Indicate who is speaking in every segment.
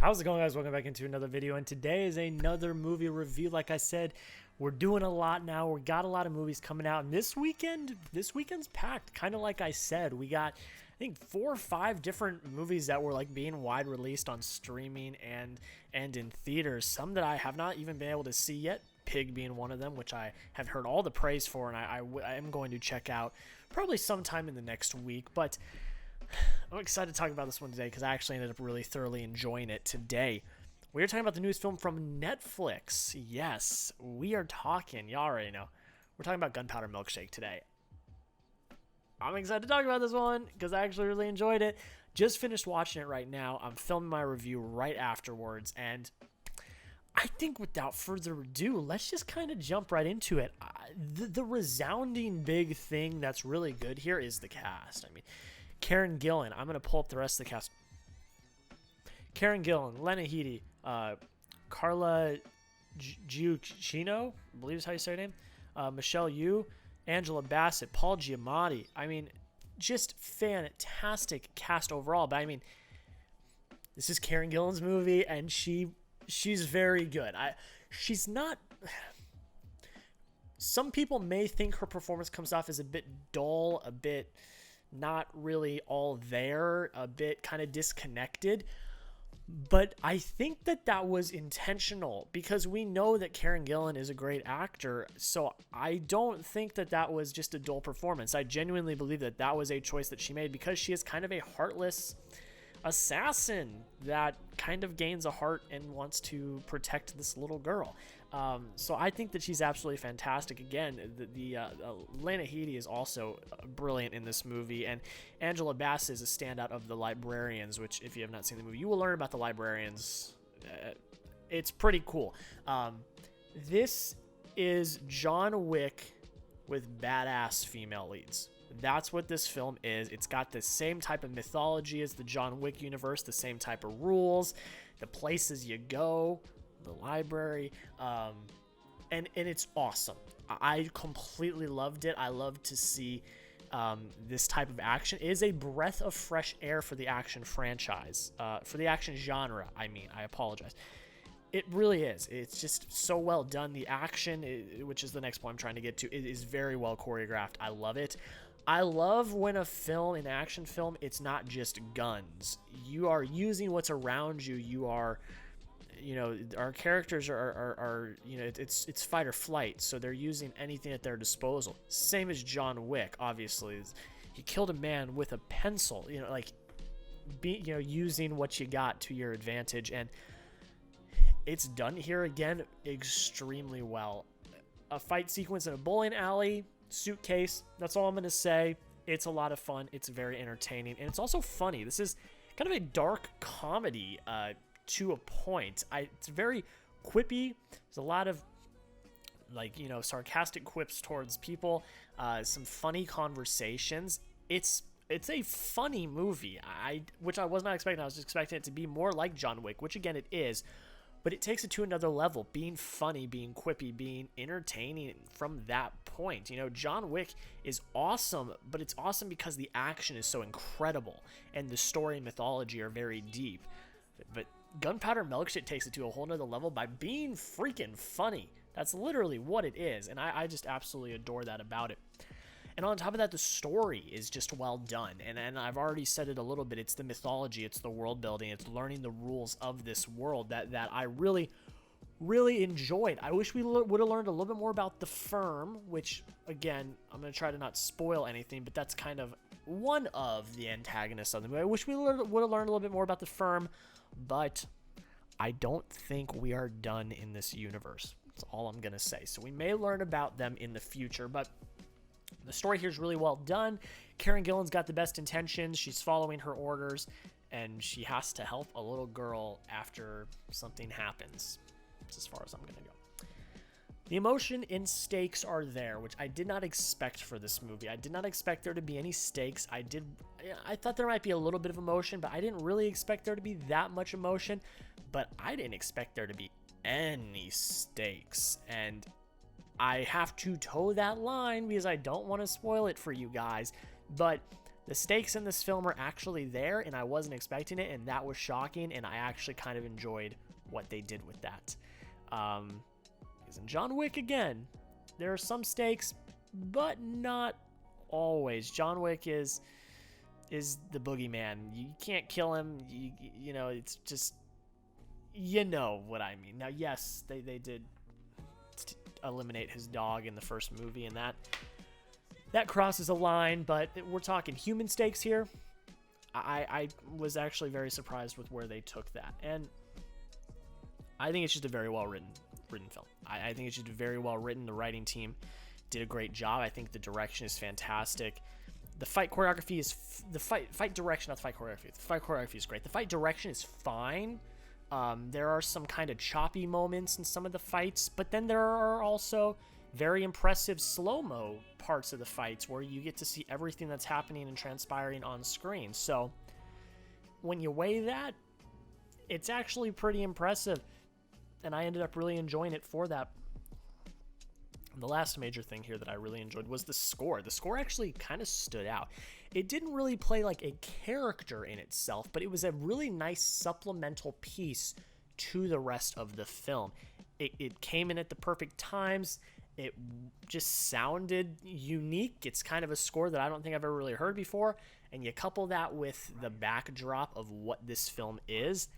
Speaker 1: How's it going, guys? Welcome back into another video, and today is another movie review. Like I said, we're doing a lot now. We got a lot of movies coming out, and this weekend's packed. Kind of like I said, we got, I think, 4 or 5 different movies that were like being wide released on streaming and in theaters. Some that I have not even been able to see yet. Pig being one of them, which I have heard all the praise for, and I am going to check out probably sometime in the next week. But I'm excited to talk about this one today because I actually ended up really thoroughly enjoying it today. We are talking about the newest film from Netflix. Yes, we are talking, y'all already know, we're talking about Gunpowder Milkshake today. I'm excited to talk about this one because I actually really enjoyed it. Just finished watching it right now. I'm filming my review right afterwards, and I think without further ado, let's just kind of jump right into it. The resounding big thing that's really good here is the cast. I mean, Karen Gillan. I'm going to pull up the rest of the cast. Karen Gillan, Lena Headey, Carla Gugino, I believe is how you say her name, Michelle Yeoh, Angela Bassett, Paul Giamatti. I mean, just fantastic cast overall. But I mean, this is Karen Gillan's movie, and she's very good. She's not. Some people may think her performance comes off as a bit dull, a bit not really all there, a bit kind of disconnected. But I think that was intentional because we know that Karen Gillan is a great actor. So I don't think that was just a dull performance. I genuinely believe that was a choice that she made because she is kind of a heartless assassin that kind of gains a heart and wants to protect this little girl. So I think that she's absolutely fantastic. Again, Lena Headey is also brilliant in this movie, and Angela Bassett is a standout of the librarians, which if you have not seen the movie, you will learn about the librarians. It's pretty cool. This is John Wick with badass female leads. That's what this film is. It's got the same type of mythology as the John Wick universe, the same type of rules, the places you go, the library, and it's awesome. I completely loved it. I love to see this type of action. It is a breath of fresh air for the action franchise, for the action genre. I apologize. It really is. It's just so well done. The action, which is the next point I'm trying to get to, it is very well choreographed. I love it. I love when an action film, it's not just guns. You are using what's around you. You are, our characters are it's fight or flight. So they're using anything at their disposal. Same as John Wick, obviously. He killed a man with a pencil, using what you got to your advantage. And it's done here again extremely well. A fight sequence in a bowling alley, suitcase, that's all I'm going to say. It's a lot of fun. It's very entertaining, and it's also funny. This is kind of a dark comedy to a point. It's very quippy. There's a lot of sarcastic quips towards people, some funny conversations. It's a funny movie, which I was not expecting. I was expecting it to be more like John Wick, which again it is. But it takes it to another level, being funny, being quippy, being entertaining from that point. John Wick is awesome, but it's awesome because the action is so incredible and the story and mythology are very deep. But Gunpowder Milkshake takes it to a whole nother level by being freaking funny. That's literally what it is, and I just absolutely adore that about it. And on top of that, the story is just well done. And I've already said it a little bit. It's the mythology. It's the world building. It's learning the rules of this world that I really, really enjoyed. I wish we would have learned a little bit more about the firm, which, again, I'm going to try to not spoil anything, but that's kind of one of the antagonists of the movie. I wish we would have learned a little bit more about the firm, but I don't think we are done in this universe. That's all I'm going to say. So we may learn about them in the future, but the story here is really well done. Karen Gillan's got the best intentions. She's following her orders, and she has to help a little girl after something happens. That's as far as I'm going to go. The emotion and stakes are there, which I did not expect for this movie. I did not expect there to be any stakes. I thought there might be a little bit of emotion, but I didn't really expect there to be that much emotion. But I didn't expect there to be any stakes. And I have to toe that line because I don't want to spoil it for you guys. But The stakes in this film are actually there, and I wasn't expecting it, and that was shocking, and I actually kind of enjoyed what they did with that. Because in John Wick, again, there are some stakes, but not always. John Wick is the boogeyman. You can't kill him. You know, it's just, you know what I mean. Now, yes, they did eliminate his dog in the first movie, and that crosses a line, but we're talking human stakes here. I was actually very surprised with where they took that, and I think it's just a very well written film. I think it's just very well written. The writing team did a great job. I think the direction is fantastic. The fight choreography is the fight direction, not the fight choreography. The fight choreography is great. The fight direction is fine. There are some kind of choppy moments in some of the fights, but then there are also very impressive slow-mo parts of the fights where you get to see everything that's happening and transpiring on screen. So when you weigh that, it's actually pretty impressive, and I ended up really enjoying it for that. The last major thing here that I really enjoyed was the score. The score actually kind of stood out. It didn't really play like a character in itself, but it was a really nice supplemental piece to the rest of the film. It came in at the perfect times. It just sounded unique. It's kind of a score that I don't think I've ever really heard before. And you couple that with the backdrop of what this film is,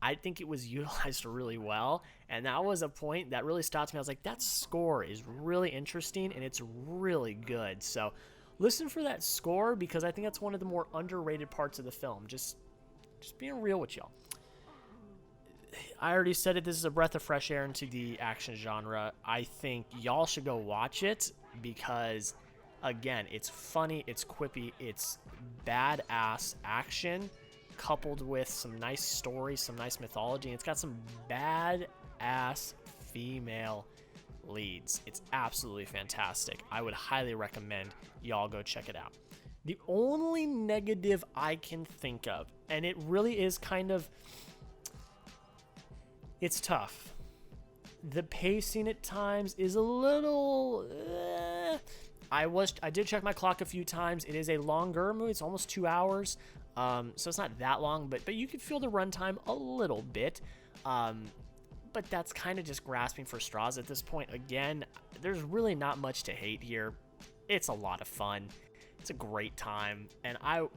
Speaker 1: I think it was utilized really well. And that was a point that really stopped me. I was like, that score is really interesting and it's really good. So listen for that score, because I think that's one of the more underrated parts of the film. Just being real with y'all. I already said it, this is a breath of fresh air into the action genre. I think y'all should go watch it because, again, it's funny, it's quippy, it's badass action coupled with some nice stories, some nice mythology, and it's got some badass female leads. It's absolutely fantastic. I would highly recommend y'all go check it out. The only negative I can think of, and it really is kind of, it's tough. The pacing at times is a little. I did check my clock a few times. It is a longer movie. It's almost 2 hours, so it's not that long. But you can feel the runtime a little bit. But that's kind of just grasping for straws at this point. Again, there's really not much to hate here. It's a lot of fun. It's a great time, and I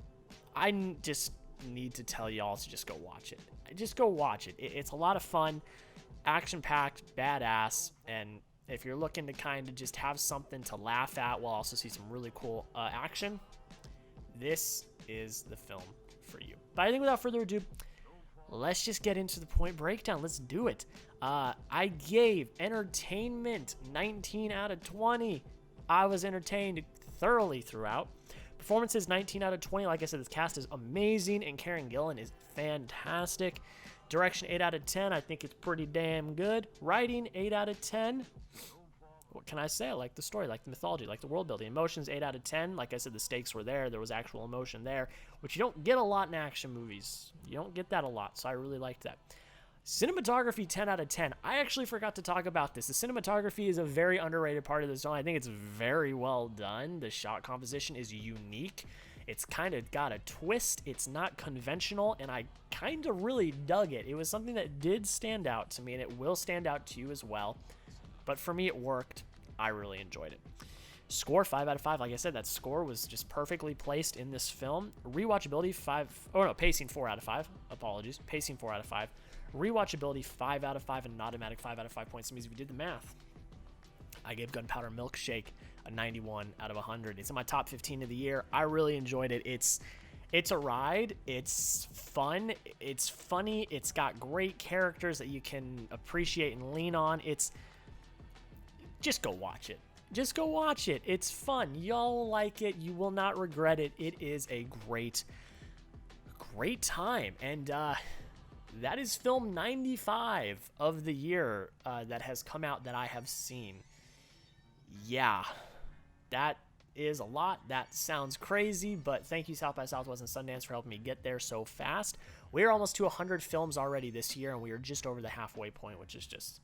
Speaker 1: just need to tell y'all to just go watch it. Just go watch it. It's a lot of fun, action-packed, badass, and if you're looking to kind of just have something to laugh at while also see some really cool action, this is the film for you. But I think without further ado, let's just get into the point breakdown. Let's do it. I gave entertainment 19 out of 20. I was entertained thoroughly throughout. Performances 19 out of 20. Like I said, this cast is amazing, and Karen Gillan is fantastic. Direction 8 out of 10. I think it's pretty damn good. Writing 8 out of 10. What can I say? I like the story, like the mythology, like the world building. Emotions 8 out of 10. Like I said, the stakes were there. There was actual emotion there, which you don't get a lot in action movies. You don't get that a lot, so I really liked that. Cinematography 10 out of 10. I actually forgot to talk about this. The cinematography is a very underrated part of the film. I think it's very well done. The shot composition is unique. It's kind of got a twist. It's not conventional, and I kind of really dug it. It was something that did stand out to me, and it will stand out to you as well. But for me, it worked. I really enjoyed it. Score 5 out of 5. Like I said, that score was just perfectly placed in this film. Rewatchability pacing 4 out of 5. Apologies. Pacing 4 out of 5. Rewatchability 5 out of 5, and an automatic 5 out of 5 points. That means if you did the math, I gave Gunpowder Milkshake a 91 out of 100. It's in my top 15 of the year. I really enjoyed it. It's a ride. It's fun. It's funny. It's got great characters that you can appreciate and lean on. Just go watch it. Just go watch it. It's fun. Y'all like it. You will not regret it. It is a great time. And that is film 95 of the year that has come out that I have seen. Yeah, that is a lot. That sounds crazy, but thank you South by Southwest and Sundance for helping me get there so fast. We are almost to 100 films already this year, and we are just over the halfway point, which is just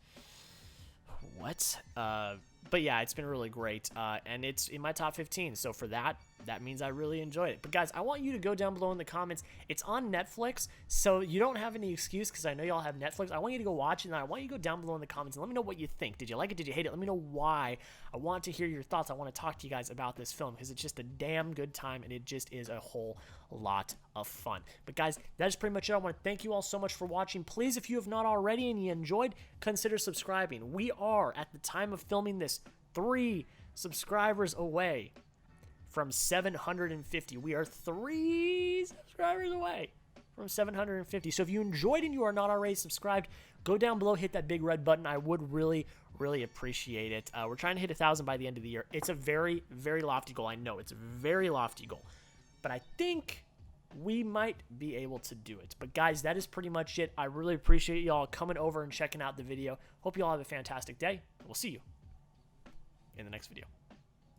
Speaker 1: what? But yeah, it's been really great, and it's in my top 15. So for that That means I really enjoyed it. But guys, I want you to go down below in the comments. It's on Netflix, so you don't have any excuse because I know y'all have Netflix. I want you to go watch it, and I want you to go down below in the comments and let me know what you think. Did you like it? Did you hate it? Let me know why. I want to hear your thoughts. I want to talk to you guys about this film because it's just a damn good time, and it just is a whole lot of fun. But guys, that is pretty much it. I want to thank you all so much for watching. Please, if you have not already and you enjoyed, consider subscribing. We are, at the time of filming this, 3 subscribers away from 750. We are 3 subscribers away from 750. So if you enjoyed and you are not already subscribed, go down below, hit that big red button. I would really appreciate it. We're trying to hit 1,000 by the end of the year. It's a very, very lofty goal. I know it's a very lofty goal, but I think we might be able to do it. But guys, that is pretty much it. I really appreciate y'all coming over and checking out the video. Hope you all have a fantastic day. We'll see you in the next video.